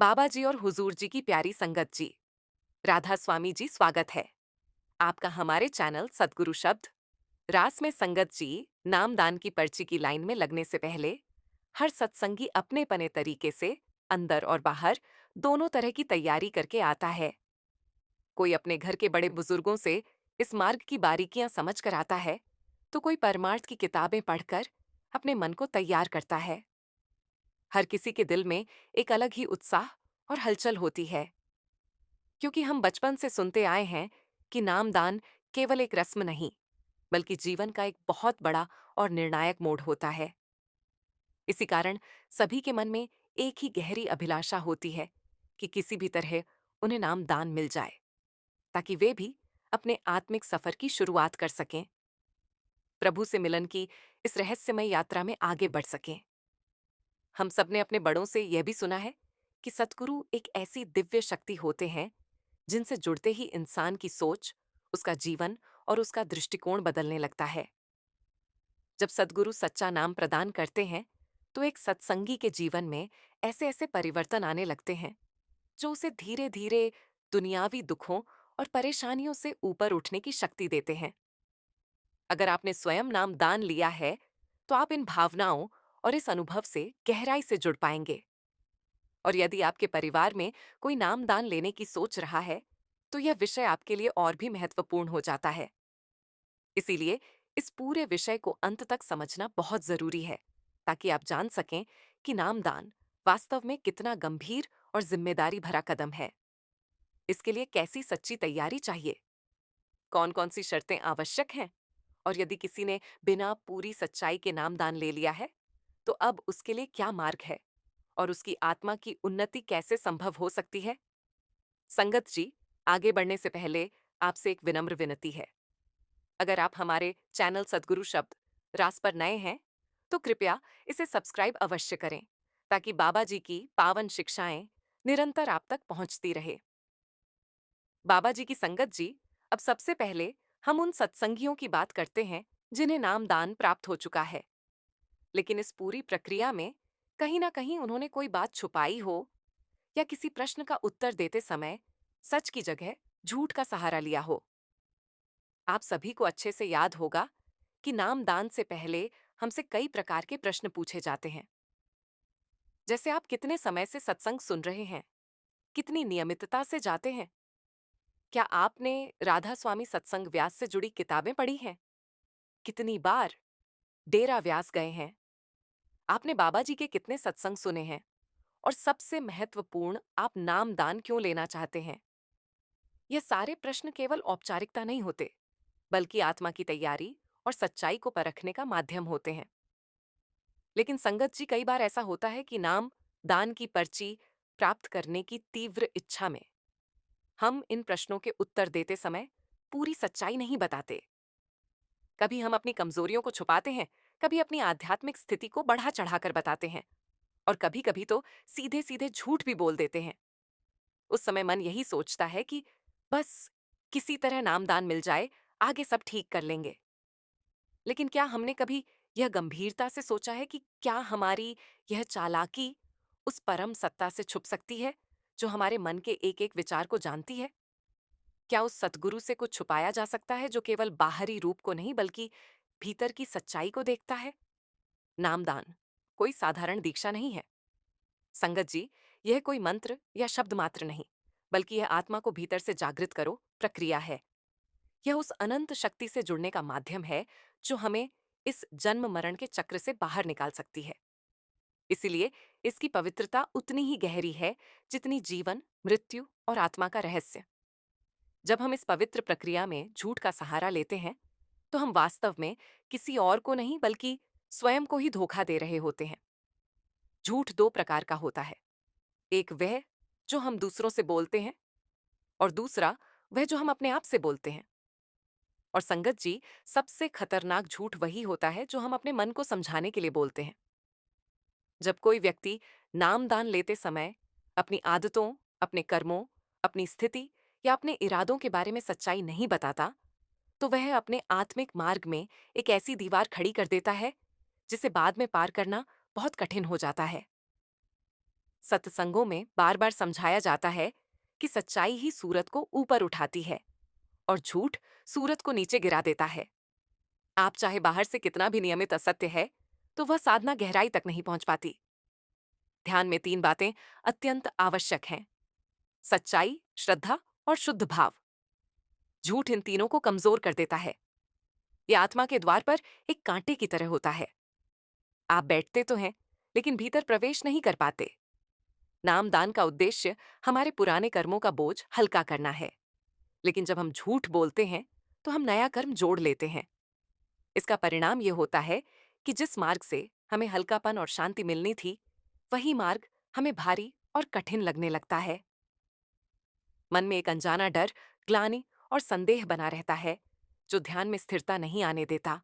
बाबा जी और हुजूर जी की प्यारी संगत जी, राधा स्वामी जी, स्वागत है आपका हमारे चैनल सद्गुरु शब्द रास में। संगत जी, नामदान की पर्ची की लाइन में लगने से पहले हर सत्संगी अपने पने तरीके से अंदर और बाहर दोनों तरह की तैयारी करके आता है। कोई अपने घर के बड़े बुजुर्गों से इस मार्ग की बारीकियां समझ कर आता है, तो कोई परमार्थ की किताबें पढ़कर अपने मन को तैयार करता है। हर किसी के दिल में एक अलग ही उत्साह और हलचल होती है, क्योंकि हम बचपन से सुनते आए हैं कि नामदान केवल एक रस्म नहीं, बल्कि जीवन का एक बहुत बड़ा और निर्णायक मोड़ होता है। इसी कारण सभी के मन में एक ही गहरी अभिलाषा होती है कि किसी भी तरह उन्हें नामदान मिल जाए, ताकि वे भी अपने आत्मिक सफर की शुरुआत कर सकें, प्रभु से मिलन की इस रहस्यमय यात्रा में आगे बढ़ सकें। हम सबने अपने बड़ों से यह भी सुना है कि सतगुरु एक ऐसी दिव्य शक्ति होते हैं जिनसे जुड़ते ही इंसान की सोच, उसका जीवन और उसका दृष्टिकोण बदलने लगता है। जब सद्गुरु सच्चा नाम प्रदान करते हैं, तो एक सत्संगी के जीवन में ऐसे ऐसे परिवर्तन आने लगते हैं जो उसे धीरे धीरे दुनियावी दुखों और परेशानियों से ऊपर उठने की शक्ति देते हैं। अगर आपने स्वयं नाम दान लिया है, तो आप इन भावनाओं और इस अनुभव से गहराई से जुड़ पाएंगे। और यदि आपके परिवार में कोई नाम दान लेने की सोच रहा है, तो यह विषय आपके लिए और भी महत्वपूर्ण हो जाता है। इसीलिए इस पूरे विषय को अंत तक समझना बहुत जरूरी है, ताकि आप जान सकें कि नामदान वास्तव में कितना गंभीर और जिम्मेदारी भरा कदम है। इसके लिए कैसी सच्ची तैयारी चाहिए, कौन कौन सी शर्तें आवश्यक हैं, और यदि किसी ने बिना पूरी सच्चाई के नामदान ले लिया है, तो अब उसके लिए क्या मार्ग है और उसकी आत्मा की उन्नति कैसे संभव हो सकती है। संगत जी, आगे बढ़ने से पहले आपसे एक विनम्र विनती है। अगर आप हमारे चैनल सद्गुरु शब्द रास पर नए हैं, तो कृपया इसे सब्सक्राइब अवश्य करें, ताकि बाबा जी की पावन शिक्षाएं निरंतर आप तक पहुंचती रहे। बाबा जी की संगत जी, अब सबसे पहले हम उन सत्संगियों की बात करते हैं जिन्हें नामदान प्राप्त हो चुका है, लेकिन इस पूरी प्रक्रिया में कहीं ना कहीं उन्होंने कोई बात छुपाई हो, या किसी प्रश्न का उत्तर देते समय सच की जगह झूठ का सहारा लिया हो। आप सभी को अच्छे से याद होगा कि नामदान से पहले हमसे कई प्रकार के प्रश्न पूछे जाते हैं, जैसे आप कितने समय से सत्संग सुन रहे हैं, कितनी नियमितता से जाते हैं, क्या आपने राधा स्वामी सत्संग व्यास से जुड़ी किताबें पढ़ी हैं, कितनी बार डेरा व्यास गए हैं, आपने बाबा जी के कितने सत्संग सुने हैं, और सबसे महत्वपूर्ण, आप नामदान क्यों लेना चाहते हैं। ये सारे प्रश्न केवल औपचारिकता नहीं होते, बल्कि आत्मा की तैयारी और सच्चाई को परखने का माध्यम होते हैं। लेकिन संगत जी, कई बार ऐसा होता है कि नाम दान की पर्ची प्राप्त करने की तीव्र इच्छा में हम इन प्रश्नों के उत्तर देते समय पूरी सच्चाई नहीं बताते। कभी हम अपनी कमजोरियों को छुपाते हैं, कभी अपनी आध्यात्मिक स्थिति को बढ़ा चढ़ाकर बताते हैं, और कभी कभी तो सीधे सीधे झूठ भी बोल देते हैं। उस समय मन यही सोचता है कि बस किसी तरह नामदान मिल जाए, आगे सब ठीक कर लेंगे। लेकिन क्या हमने कभी यह गंभीरता से सोचा है कि क्या हमारी यह चालाकी उस परम सत्ता से छुप सकती है जो हमारे मन के एक एक विचार को जानती है। क्या उस सतगुरु से कुछ छुपाया जा सकता है जो केवल बाहरी रूप को नहीं, बल्कि भीतर की सच्चाई को देखता है। नामदान कोई साधारण दीक्षा नहीं है संगत जी, यह कोई मंत्र या शब्द मात्र नहीं, बल्कि यह आत्मा को भीतर से जागृत करो प्रक्रिया है। यह उस अनंत शक्ति से जुड़ने का माध्यम है जो हमें इस जन्म मरण के चक्र से बाहर निकाल सकती है। इसीलिए इसकी पवित्रता उतनी ही गहरी है जितनी जीवन, मृत्यु और आत्मा का रहस्य। जब हम इस पवित्र प्रक्रिया में झूठ का सहारा लेते हैं, तो हम वास्तव में किसी और को नहीं, बल्कि स्वयं को ही धोखा दे रहे होते हैं। झूठ दो प्रकार का होता है, एक वह जो हम दूसरों से बोलते हैं, और दूसरा वह जो हम अपने आप से बोलते हैं। और संगत जी, सबसे खतरनाक झूठ वही होता है जो हम अपने मन को समझाने के लिए बोलते हैं। जब कोई व्यक्ति नामदान लेते समय अपनी आदतों, अपने कर्मों, अपनी स्थिति या अपने इरादों के बारे में सच्चाई नहीं बताता, तो वह अपने आत्मिक मार्ग में एक ऐसी दीवार खड़ी कर देता है जिसे बाद में पार करना बहुत कठिन हो जाता है। सत्संगों में बार बार समझाया जाता है कि सच्चाई ही सूरत को ऊपर उठाती है और झूठ सूरत को नीचे गिरा देता है। आप चाहे बाहर से कितना भी नियमित असत्य है, तो वह साधना गहराई तक नहीं पहुंच पाती। ध्यान में 3 बातें अत्यंत आवश्यक हैं: सच्चाई, श्रद्धा और शुद्ध भाव। झूठ इन तीनों को कमजोर कर देता है। यह आत्मा के द्वार पर एक कांटे की तरह होता है। आप बैठते तो हैं, लेकिन भीतर प्रवेश नहीं कर पाते। नामदान का उद्देश्य हमारे पुराने कर्मों का बोझ हल्का करना है, लेकिन जब हम झूठ बोलते हैं तो हम नया कर्म जोड़ लेते हैं। इसका परिणाम यह होता है कि जिस मार्ग से हमें हल्कापन और शांति मिलनी थी, वही मार्ग हमें भारी और कठिन लगने लगता है। मन में एक अनजाना डर, ग्लानि और संदेह बना रहता है, जो ध्यान में स्थिरता नहीं आने देता।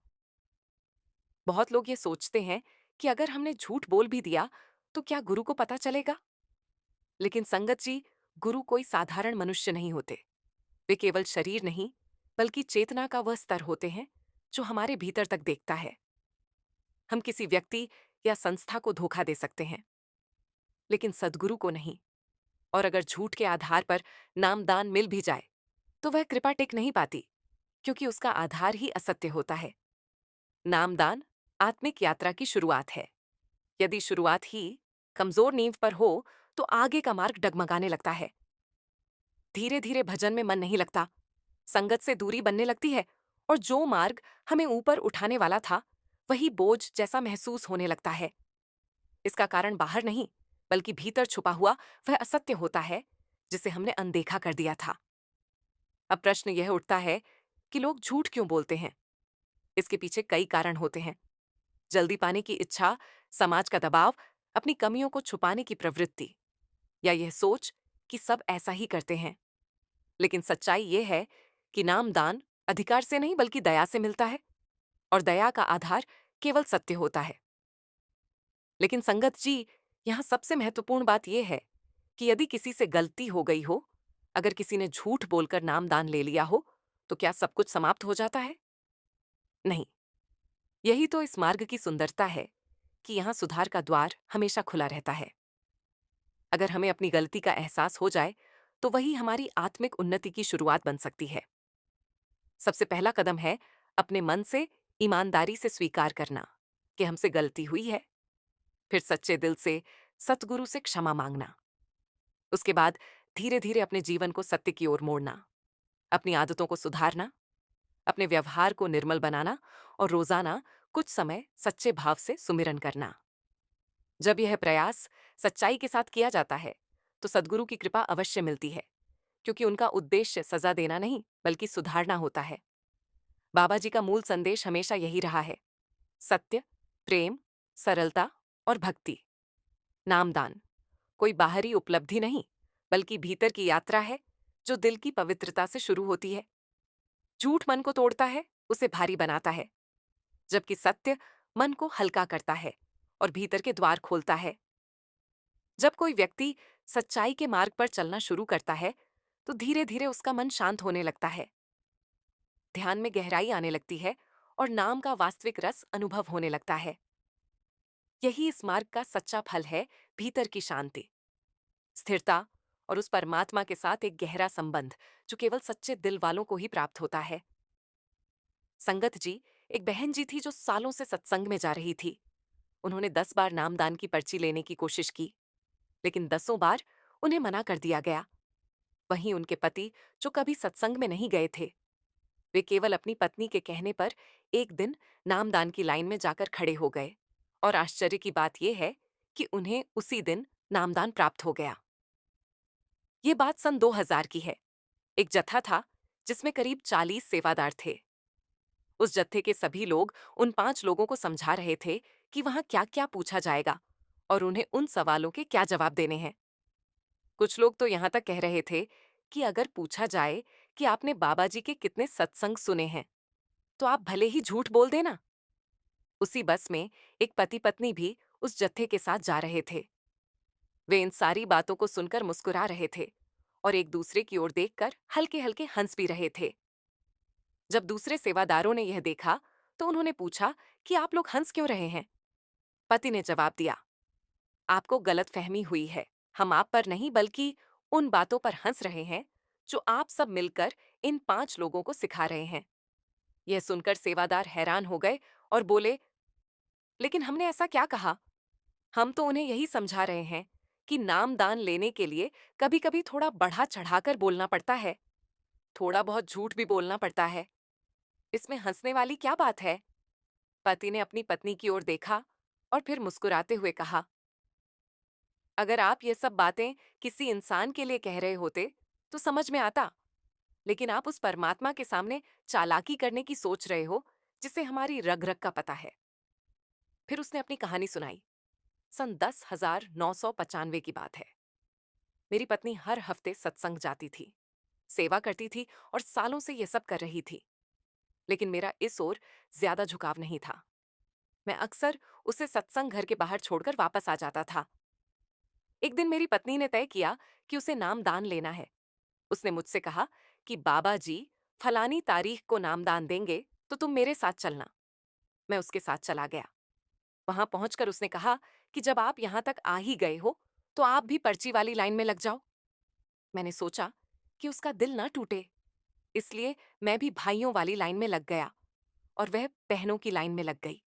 बहुत लोग ये सोचते हैं कि अगर हमने झूठ बोल भी दिया तो क्या गुरु को पता चलेगा? लेकिन संगत जी, गुरु कोई साधारण मनुष्य नहीं होते। वे केवल शरीर नहीं, बल्कि चेतना का वह स्तर होते हैं जो हमारे भीतर तक देखता है। हम किसी व्यक्ति या संस्था को धोखा दे सकते हैं, लेकिन सद्गुरु को नहीं। और अगर झूठ के आधार पर नामदान मिल भी जाए, तो वह कृपा टिक नहीं पाती, क्योंकि उसका आधार ही असत्य होता है। नामदान आत्मिक यात्रा की शुरुआत है। यदि शुरुआत ही कमजोर नींव पर हो, तो आगे का मार्ग डगमगाने लगता है। धीरे धीरे भजन में मन नहीं लगता, संगत से दूरी बनने लगती है, और जो मार्ग हमें ऊपर उठाने वाला था, वही बोझ जैसा महसूस होने लगता है। इसका कारण बाहर नहीं, बल्कि भीतर छुपा हुआ वह असत्य होता है जिसे हमने अनदेखा कर दिया था। अब प्रश्न यह उठता है कि लोग झूठ क्यों बोलते हैं? इसके पीछे कई कारण होते हैं। जल्दी पाने की इच्छा, समाज का दबाव, अपनी कमियों को छुपाने की प्रवृत्ति, या यह सोच कि सब ऐसा ही करते हैं। लेकिन सच्चाई यह है कि नामदान अधिकार से नहीं, बल्कि दया से मिलता है, और दया का आधार केवल सत्य होता है। लेकिन संगत जी, यहां सबसे महत्वपूर्ण बात यह है कि यदि किसी से गलती हो गई हो, अगर किसी ने झूठ बोलकर नामदान ले लिया हो, तो क्या सब कुछ समाप्त हो जाता है? नहीं। यही तो इस मार्ग की सुंदरता है कि यहां सुधार का द्वार हमेशा खुला रहता है। अगर हमें अपनी गलती का एहसास हो जाए, तो वही हमारी आत्मिक उन्नति की शुरुआत बन सकती है। सबसे पहला कदम है अपने मन से ईमानदारी से स्वीकार करना कि हमसे गलती हुई है। फिर सच्चे दिल से सतगुरु से क्षमा मांगना। उसके बाद धीरे धीरे अपने जीवन को सत्य की ओर मोड़ना, अपनी आदतों को सुधारना, अपने व्यवहार को निर्मल बनाना, और रोजाना कुछ समय सच्चे भाव से सुमिरन करना। जब यह प्रयास सच्चाई के साथ किया जाता है, तो सद्गुरु की कृपा अवश्य मिलती है, क्योंकि उनका उद्देश्य सजा देना नहीं, बल्कि सुधारना होता है। बाबा जी का मूल संदेश हमेशा यही रहा है: सत्य, प्रेम, सरलता और भक्ति। नामदान कोई बाहरी उपलब्धि नहीं, बल्कि भीतर की यात्रा है, जो दिल की पवित्रता से शुरू होती है। झूठ मन को तोड़ता है, उसे भारी बनाता है, जबकि सत्य मन को हल्का करता है और भीतर के द्वार खोलता है। जब कोई व्यक्ति सच्चाई के मार्ग पर चलना शुरू करता है, तो धीरे धीरे उसका मन शांत होने लगता है, ध्यान में गहराई आने लगती है, और नाम का वास्तविक रस अनुभव होने लगता है। यही इस मार्ग का सच्चा फल है: भीतर की शांति, स्थिरता, और उस परमात्मा के साथ एक गहरा संबंध, जो केवल सच्चे दिल वालों को ही प्राप्त होता है। संगत जी, एक बहन जी थी जो सालों से सत्संग में जा रही थी। उन्होंने 10 बार नामदान की पर्ची लेने की कोशिश की, लेकिन 10 बार उन्हें मना कर दिया गया। वहीं उनके पति, जो कभी सत्संग में नहीं गए थे, वे केवल अपनी पत्नी के कहने पर एक दिन नामदान की लाइन में जाकर खड़े हो गए, और आश्चर्य की बात यह है कि उन्हें उसी दिन नामदान प्राप्त हो गया। ये बात सन 2000 की है। एक जत्था था जिसमें करीब 40 सेवादार थे। उस जत्थे के सभी लोग उन 5 लोगों को समझा रहे थे कि वहां क्या क्या पूछा जाएगा और उन्हें उन सवालों के क्या जवाब देने हैं। कुछ लोग तो यहां तक कह रहे थे कि अगर पूछा जाए कि आपने बाबा जी के कितने सत्संग सुने हैं, तो आप भले ही झूठ बोल देना। उसी बस में एक पति पत्नी भी उस जत्थे के साथ जा रहे थे। वे इन सारी बातों को सुनकर मुस्कुरा रहे थे और एक दूसरे की ओर देखकर हल्के हल्के हंस भी रहे थे। जब दूसरे सेवादारों ने यह देखा, तो उन्होंने पूछा कि आप लोग हंस क्यों रहे हैं? पति ने जवाब दिया, आपको गलतफहमी हुई है। हम आप पर नहीं बल्कि उन बातों पर हंस रहे हैं जो आप सब मिलकर इन 5 लोगों को सिखा रहे हैं। यह सुनकर सेवादार हैरान हो गए और बोले, लेकिन हमने ऐसा क्या कहा? हम तो उन्हें यही समझा रहे हैं कि नामदान लेने के लिए कभी-कभी थोड़ा बढ़ा चढ़ाकर बोलना पड़ता है, थोड़ा बहुत झूठ भी बोलना पड़ता है। इसमें हंसने वाली क्या बात है? पति ने अपनी पत्नी की ओर देखा और फिर मुस्कुराते हुए कहा, अगर आप ये सब बातें किसी इंसान के लिए कह रहे होते तो समझ में आता, लेकिन आप उस परमात्मा के सामने चालाकी करने की सोच रहे हो जिसे हमारी रग रग का पता है। फिर उसने अपनी कहानी सुनाई। सन 10,995 की बात है। मेरी पत्नी हर हफ्ते सत्संग जाती थी, सेवा करती थी और सालों से ये सब कर रही थी, लेकिन मेरा इस ओर ज्यादा झुकाव नहीं था। मैं अक्सर उसे सत्संग घर के बाहर छोड़कर वापस आ जाता था। एक दिन मेरी पत्नी ने तय किया कि उसे नामदान लेना है। उसने मुझसे कहा कि बाबा जी फलानी तारीख को नामदान देंगे, तो तुम मेरे साथ चलना। मैं उसके साथ चला गया। वहां पहुंचकर उसने कहा कि जब आप यहां तक आ ही गए हो तो आप भी पर्ची वाली लाइन में लग जाओ। मैंने सोचा कि उसका दिल ना टूटे, इसलिए मैं भी भाइयों वाली लाइन में लग गया और वह बहनों की लाइन में लग गई।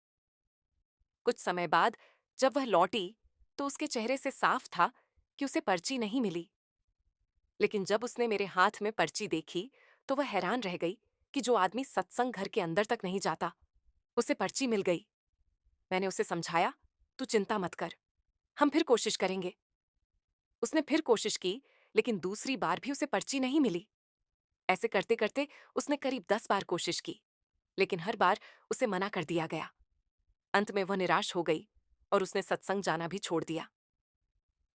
कुछ समय बाद जब वह लौटी तो उसके चेहरे से साफ था कि उसे पर्ची नहीं मिली। लेकिन जब उसने मेरे हाथ में पर्ची देखी तो वह हैरान रह गई कि जो आदमी सत्संग घर के अंदर तक नहीं जाता, उसे पर्ची मिल गई। मैंने उसे समझाया, तू चिंता मत कर, हम फिर कोशिश करेंगे। उसने फिर कोशिश की, लेकिन दूसरी बार भी उसे पर्ची नहीं मिली। ऐसे करते करते उसने करीब 10 बार कोशिश की, लेकिन हर बार उसे मना कर दिया गया। अंत में वह निराश हो गई और उसने सत्संग जाना भी छोड़ दिया।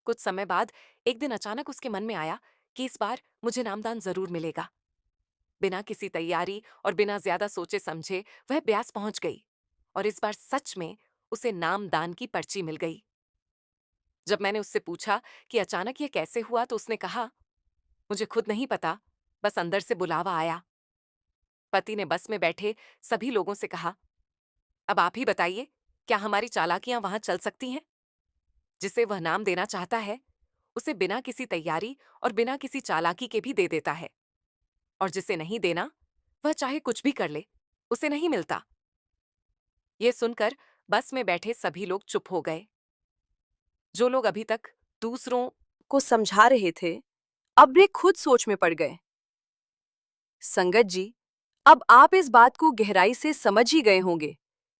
कुछ समय बाद एक दिन अचानक उसके मन में आया कि इस बार मुझे नामदान जरूर मिलेगा। बिना किसी तैयारी और बिना ज्यादा सोचे समझे वह ब्यास पहुंच गई और इस बार सच में उसे नामदान की पर्ची मिल गई। जब मैंने उससे पूछा कि अचानक यह कैसे हुआ तो उसने कहा, मुझे खुद नहीं पता, बस अंदर से बुलावा आया। पति ने बस में बैठे सभी लोगों से कहा, अब आप ही बताइए, क्या हमारी चालाकियां वहां चल सकती हैं? जिसे वह नाम देना चाहता है उसे बिना किसी तैयारी और बिना किसी चालाकी के भी दे देता है, और जिसे नहीं देना वह चाहे कुछ भी कर ले, उसे नहीं मिलता। ये सुनकर बस में बैठे सभी लोग चुप हो गए। जो लोग अभी तक दूसरों को समझा रहे थे, अब वे खुद सोच में पड़ गए। संगत जी, अब आप इस बात को गहराई से समझ ही गए होंगे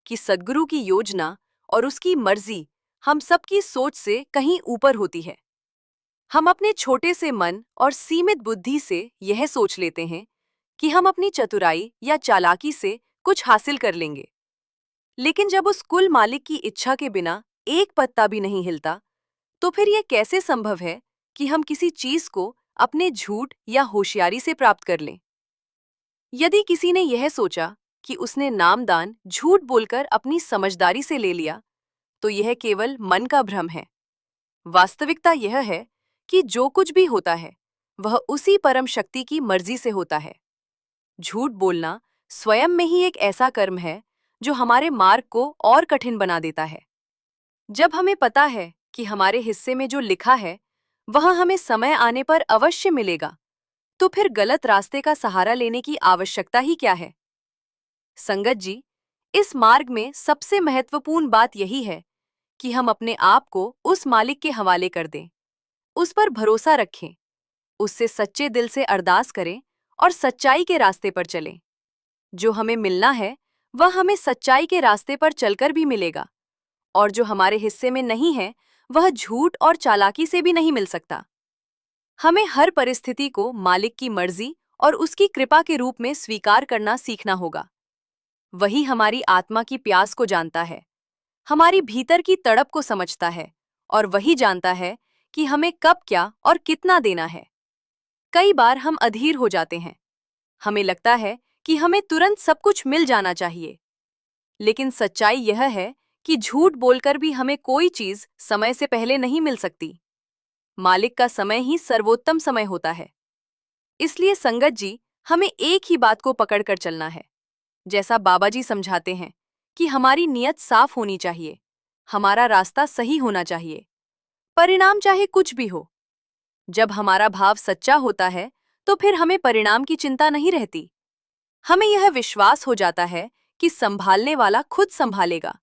कि सद्गुरु की योजना और उसकी मर्जी हम सबकी सोच से कहीं ऊपर होती है। हम अपने छोटे से मन और सीमित बुद्धि से यह सोच लेते हैं कि हम अपनी चतुराई या चालाकी से कुछ हासिल कर लेंगे, लेकिन जब उस कुल मालिक की इच्छा के बिना एक पत्ता भी नहीं हिलता, तो फिर यह कैसे संभव है कि हम किसी चीज को अपने झूठ या होशियारी से प्राप्त कर लें? यदि किसी ने यह सोचा कि उसने नामदान झूठ बोलकर अपनी समझदारी से ले लिया, तो यह केवल मन का भ्रम है। वास्तविकता यह है कि जो कुछ भी होता है, वह उसी परम शक्ति की मर्जी से होता है। झूठ बोलना स्वयं में ही एक ऐसा कर्म है जो हमारे मार्ग को और कठिन बना देता है। जब हमें पता है कि हमारे हिस्से में जो लिखा है वह हमें समय आने पर अवश्य मिलेगा, तो फिर गलत रास्ते का सहारा लेने की आवश्यकता ही क्या है? संगत जी, इस मार्ग में सबसे महत्वपूर्ण बात यही है कि हम अपने आप को उस मालिक के हवाले कर दें, उस पर भरोसा रखें, उससे सच्चे दिल से अरदास करें और सच्चाई के रास्ते पर चलें। जो हमें मिलना है वह हमें सच्चाई के रास्ते पर चलकर भी मिलेगा, और जो हमारे हिस्से में नहीं है वह झूठ और चालाकी से भी नहीं मिल सकता। हमें हर परिस्थिति को मालिक की मर्जी और उसकी कृपा के रूप में स्वीकार करना सीखना होगा। वही हमारी आत्मा की प्यास को जानता है, हमारी भीतर की तड़प को समझता है, और वही जानता है कि हमें कब क्या और कितना देना है। कई बार हम अधीर हो जाते हैं। हमें लगता है कि हमें तुरंत सब कुछ मिल जाना चाहिए, लेकिन सच्चाई यह है कि झूठ बोलकर भी हमें कोई चीज समय से पहले नहीं मिल सकती। मालिक का समय ही सर्वोत्तम समय होता है। इसलिए संगत जी, हमें एक ही बात को पकड़कर चलना है। जैसा बाबा जी समझाते हैं कि हमारी नीयत साफ होनी चाहिए, हमारा रास्ता सही होना चाहिए, परिणाम चाहे कुछ भी हो। जब हमारा भाव सच्चा होता है तो फिर हमें परिणाम की चिंता नहीं रहती। हमें यह विश्वास हो जाता है कि संभालने वाला खुद संभालेगा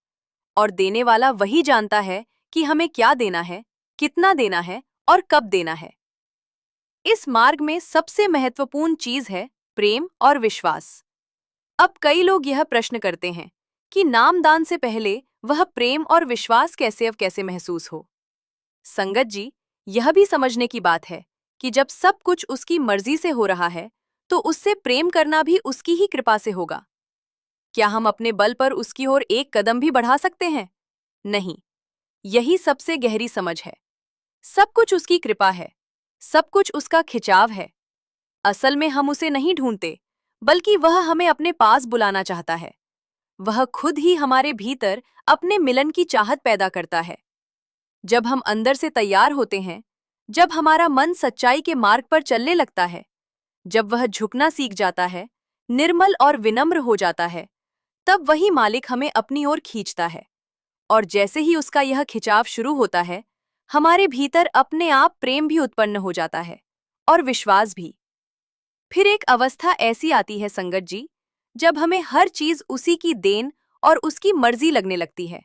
और देने वाला वही जानता है कि हमें क्या देना है, कितना देना है और कब देना है। इस मार्ग में सबसे महत्वपूर्ण चीज है प्रेम और विश्वास। अब कई लोग यह प्रश्न करते हैं कि नामदान से पहले वह प्रेम और विश्वास कैसे महसूस हो। संगत जी, यह भी समझने की बात है कि जब सब कुछ उसकी मर्जी से हो रहा है तो उससे प्रेम करना भी उसकी ही कृपा से होगा। क्या हम अपने बल पर उसकी ओर एक कदम भी बढ़ा सकते हैं? नहीं। यही सबसे गहरी समझ है। सब कुछ उसकी कृपा है, सब कुछ उसका खिंचाव है। असल में हम उसे नहीं ढूंढते, बल्कि वह हमें अपने पास बुलाना चाहता है। वह खुद ही हमारे भीतर अपने मिलन की चाहत पैदा करता है। जब हम अंदर से तैयार होते हैं, जब हमारा मन सच्चाई के मार्ग पर चलने लगता है, जब वह झुकना सीख जाता है, निर्मल और विनम्र हो जाता है, तब वही मालिक हमें अपनी ओर खींचता है। और जैसे ही उसका यह खिंचाव शुरू होता है, हमारे भीतर अपने आप प्रेम भी उत्पन्न हो जाता है और विश्वास भी। फिर एक अवस्था ऐसी आती है संगत जी, जब हमें हर चीज उसी की देन और उसकी मर्जी लगने लगती है।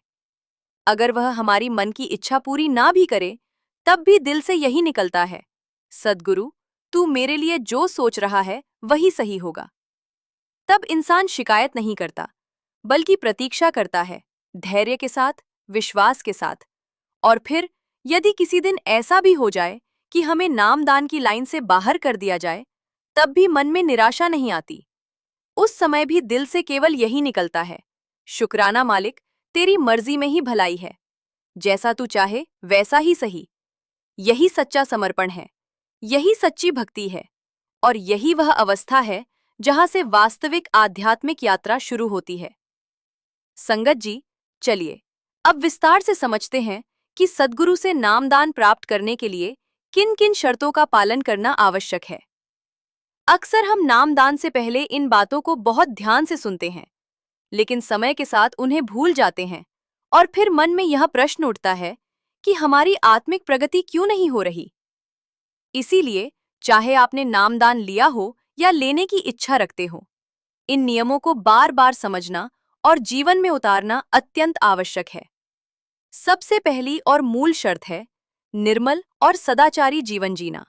अगर वह हमारी मन की इच्छा पूरी ना भी करे, तब भी दिल से यही निकलता है, सद्गुरु, तू मेरे लिए जो सोच रहा है वही सही होगा। तब इंसान शिकायत नहीं करता, बल्कि प्रतीक्षा करता है, धैर्य के साथ, विश्वास के साथ। और फिर यदि किसी दिन ऐसा भी हो जाए कि हमें नामदान की लाइन से बाहर कर दिया जाए, तब भी मन में निराशा नहीं आती। उस समय भी दिल से केवल यही निकलता है, शुक्राना मालिक, तेरी मर्जी में ही भलाई है। जैसा तू चाहे वैसा ही सही। यही सच्चा समर्पण है, यही सच्ची भक्ति है, और यही वह अवस्था है जहां से वास्तविक आध्यात्मिक यात्रा शुरू होती है। संगत जी, चलिए अब विस्तार से समझते हैं कि सद्गुरु से नामदान प्राप्त करने के लिए किन किन शर्तों का पालन करना आवश्यक है। अक्सर हम नामदान से पहले इन बातों को बहुत ध्यान से सुनते हैं, लेकिन समय के साथ उन्हें भूल जाते हैं और फिर मन में यह प्रश्न उठता है कि हमारी आत्मिक प्रगति क्यों नहीं हो रही। इसीलिए चाहे आपने नामदान लिया हो या लेने की इच्छा रखते हो, इन नियमों को बार बार समझना और जीवन में उतारना अत्यंत आवश्यक है। सबसे पहली और मूल शर्त है निर्मल और सदाचारी जीवन जीना।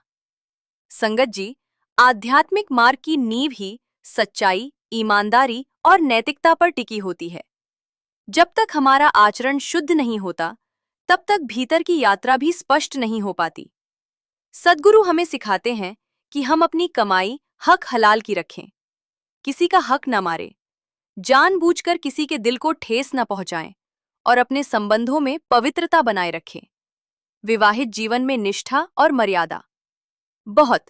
संगत जी, आध्यात्मिक मार्ग की नींव ही सच्चाई, ईमानदारी और नैतिकता पर टिकी होती है। जब तक हमारा आचरण शुद्ध नहीं होता, तब तक भीतर की यात्रा भी स्पष्ट नहीं हो पाती। सद्गुरु हमें सिखाते हैं कि हम अपनी कमाई हक हलाल की रखें, किसी का हक न मारें, जानबूझकर किसी के दिल को ठेस न पहुंचाएं और अपने संबंधों में पवित्रता बनाए रखें। विवाहित जीवन में निष्ठा और मर्यादा बहुत,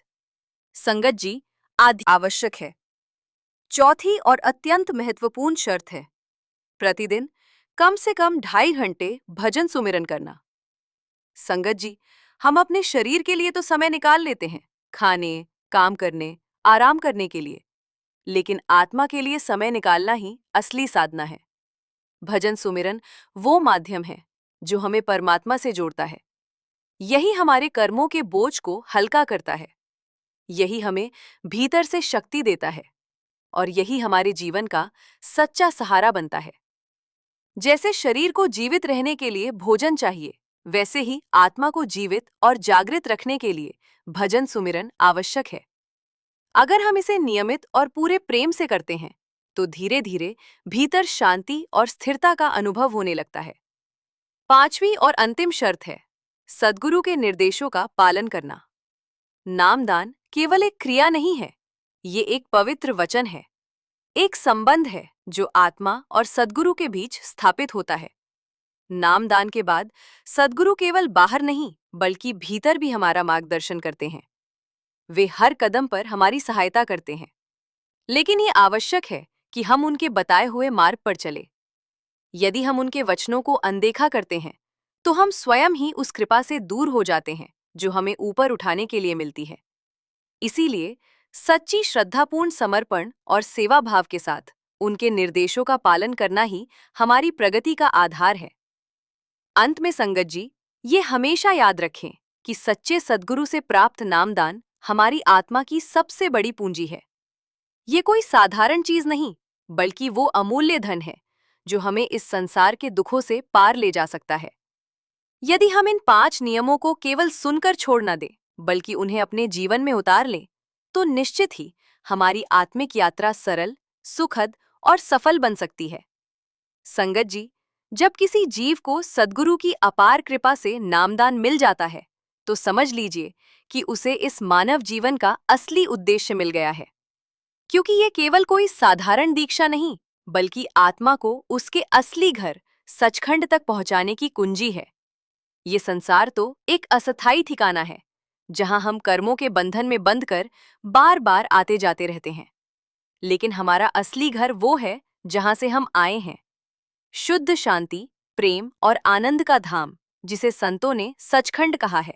संगत जी, आदि आवश्यक है। चौथी और अत्यंत महत्वपूर्ण शर्त है प्रतिदिन कम से कम 2.5 घंटे भजन सुमिरन करना। संगत जी, हम अपने शरीर के लिए तो समय निकाल लेते हैं, खाने, काम करने, आराम करने के लिए, लेकिन आत्मा के लिए समय निकालना ही असली साधना है। भजन सुमिरन वो माध्यम है जो हमें परमात्मा से जोड़ता है। यही हमारे कर्मों के बोझ को हल्का करता है, यही हमें भीतर से शक्ति देता है और यही हमारे जीवन का सच्चा सहारा बनता है। जैसे शरीर को जीवित रहने के लिए भोजन चाहिए, वैसे ही आत्मा को जीवित और जागृत रखने के लिए भजन सुमिरन आवश्यक है। अगर हम इसे नियमित और पूरे प्रेम से करते हैं, तो धीरे धीरे भीतर शांति और स्थिरता का अनुभव होने लगता है। पांचवी और अंतिम शर्त है सद्गुरु के निर्देशों का पालन करना। नामदान केवल एक क्रिया नहीं है, ये एक पवित्र वचन है, एक संबंध है जो आत्मा और सद्गुरु के बीच स्थापित होता है। नामदान के बाद सद्गुरु केवल बाहर नहीं, बल्कि भीतर भी हमारा मार्गदर्शन करते हैं। वे हर कदम पर हमारी सहायता करते हैं, लेकिन ये आवश्यक है कि हम उनके बताए हुए मार्ग पर चले। यदि हम उनके वचनों को अनदेखा करते हैं, तो हम स्वयं ही उस कृपा से दूर हो जाते हैं जो हमें ऊपर उठाने के लिए मिलती है। इसीलिए सच्ची श्रद्धापूर्ण समर्पण और सेवा भाव के साथ उनके निर्देशों का पालन करना ही हमारी प्रगति का आधार है। अंत में संगत जी, ये हमेशा याद रखें कि सच्चे सद्गुरु से प्राप्त नामदान हमारी आत्मा की सबसे बड़ी पूंजी है। ये कोई साधारण चीज नहीं, बल्कि वो अमूल्य धन है जो हमें इस संसार के दुखों से पार ले जा सकता है। यदि हम इन 5 नियमों को केवल सुनकर छोड़ न दें, बल्कि उन्हें अपने जीवन में उतार लें, तो निश्चित ही हमारी आत्मिक यात्रा सरल, सुखद और सफल बन सकती है। संगत जी, जब किसी जीव को सद्गुरु की अपार कृपा से नामदान मिल जाता है, तो समझ लीजिए कि उसे इस मानव जीवन का असली उद्देश्य मिल गया है। क्योंकि ये केवल कोई साधारण दीक्षा नहीं, बल्कि आत्मा को उसके असली घर सचखंड तक पहुंचाने की कुंजी है। ये संसार तो एक अस्थायी ठिकाना है, जहां हम कर्मों के बंधन में बंधकर बार बार आते जाते रहते हैं। लेकिन हमारा असली घर वो है जहां से हम आए हैं, शुद्ध शांति, प्रेम और आनंद का धाम, जिसे संतों ने सचखंड कहा है।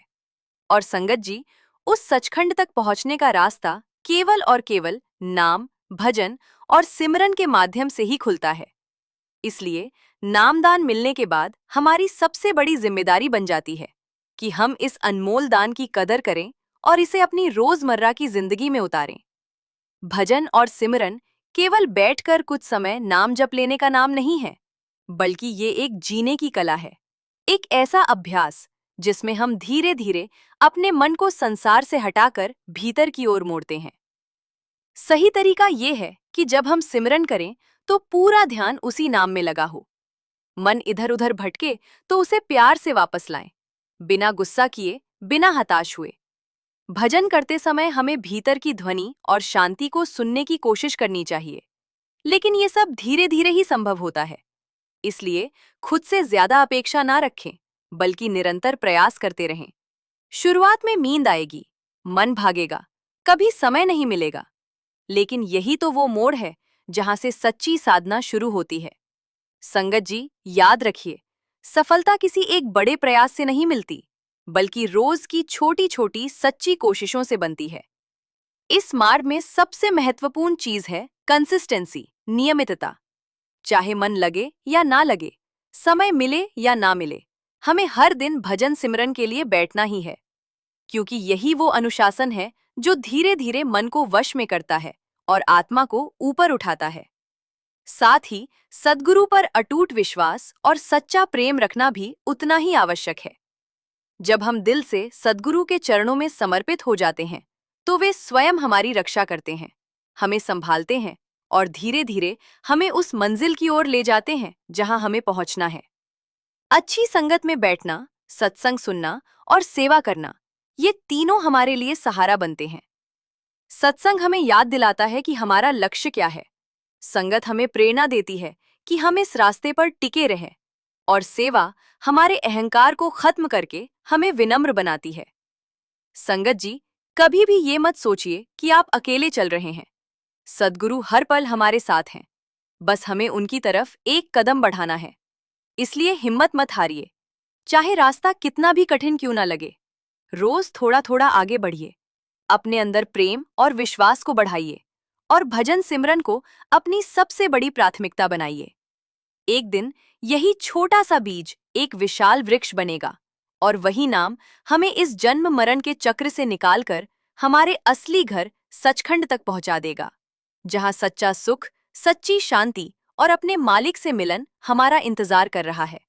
और संगत जी, उस सचखंड तक पहुंचने का रास्ता केवल और केवल नाम, भजन और सिमरन के माध्यम से ही खुलता है। इसलिए नामदान मिलने के बाद हमारी सबसे बड़ी जिम्मेदारी बन जाती है कि हम इस अनमोल दान की कदर करें और इसे अपनी रोजमर्रा की जिंदगी में उतारें। भजन और सिमरन केवल बैठकर कुछ समय नाम जप लेने का नाम नहीं है, बल्कि ये एक जीने की कला है, एक ऐसा अभ्यास जिसमें हम धीरे धीरे अपने मन को संसार से हटाकर भीतर की ओर मोड़ते हैं। सही तरीका ये है कि जब हम सिमरन करें तो पूरा ध्यान उसी नाम में लगा हो। मन इधर उधर भटके तो उसे प्यार से वापस लाएं, बिना गुस्सा किए, बिना हताश हुए। भजन करते समय हमें भीतर की ध्वनि और शांति को सुनने की कोशिश करनी चाहिए, लेकिन ये सब धीरे धीरे ही संभव होता है। इसलिए खुद से ज्यादा अपेक्षा ना रखें, बल्कि निरंतर प्रयास करते रहें। शुरुआत में नींद आएगी, मन भागेगा, कभी समय नहीं मिलेगा, लेकिन यही तो वो मोड़ है जहां से सच्ची साधना शुरू होती है। संगत जी, याद रखिए, सफलता किसी एक बड़े प्रयास से नहीं मिलती, बल्कि रोज की छोटी छोटी सच्ची कोशिशों से बनती है। इस मार्ग में सबसे महत्वपूर्ण चीज है कंसिस्टेंसी, नियमितता। चाहे मन लगे या ना लगे, समय मिले या ना मिले, हमें हर दिन भजन सिमरन के लिए बैठना ही है, क्योंकि यही वो अनुशासन है जो धीरे धीरे मन को वश में करता है और आत्मा को ऊपर उठाता है। साथ ही सद्गुरु पर अटूट विश्वास और सच्चा प्रेम रखना भी उतना ही आवश्यक है। जब हम दिल से सद्गुरु के चरणों में समर्पित हो जाते हैं, तो वे स्वयं हमारी रक्षा करते हैं, हमें संभालते हैं और धीरे धीरे हमें उस मंजिल की ओर ले जाते हैं जहां हमें पहुंचना है। अच्छी संगत में बैठना, सत्संग सुनना और सेवा करना, ये तीनों हमारे लिए सहारा बनते हैं। सत्संग हमें याद दिलाता है कि हमारा लक्ष्य क्या है, संगत हमें प्रेरणा देती है कि हम इस रास्ते पर टिके रहें, और सेवा हमारे अहंकार को खत्म करके हमें विनम्र बनाती है। संगत जी, कभी भी ये मत सोचिए कि आप अकेले चल रहे हैं। सद्गुरु हर पल हमारे साथ हैं, बस हमें उनकी तरफ एक कदम बढ़ाना है। इसलिए हिम्मत मत हारिए, चाहे रास्ता कितना भी कठिन क्यों ना लगे। रोज थोड़ा थोड़ा आगे बढ़िए, अपने अंदर प्रेम और विश्वास को बढ़ाइए और भजन सिमरन को अपनी सबसे बड़ी प्राथमिकता बनाइए। एक दिन यही छोटा सा बीज एक विशाल वृक्ष बनेगा, और वही नाम हमें इस जन्म मरण के चक्र से निकालकर हमारे असली घर सचखंड तक पहुंचा देगा, जहां सच्चा सुख, सच्ची शांति और अपने मालिक से मिलन हमारा इंतजार कर रहा है।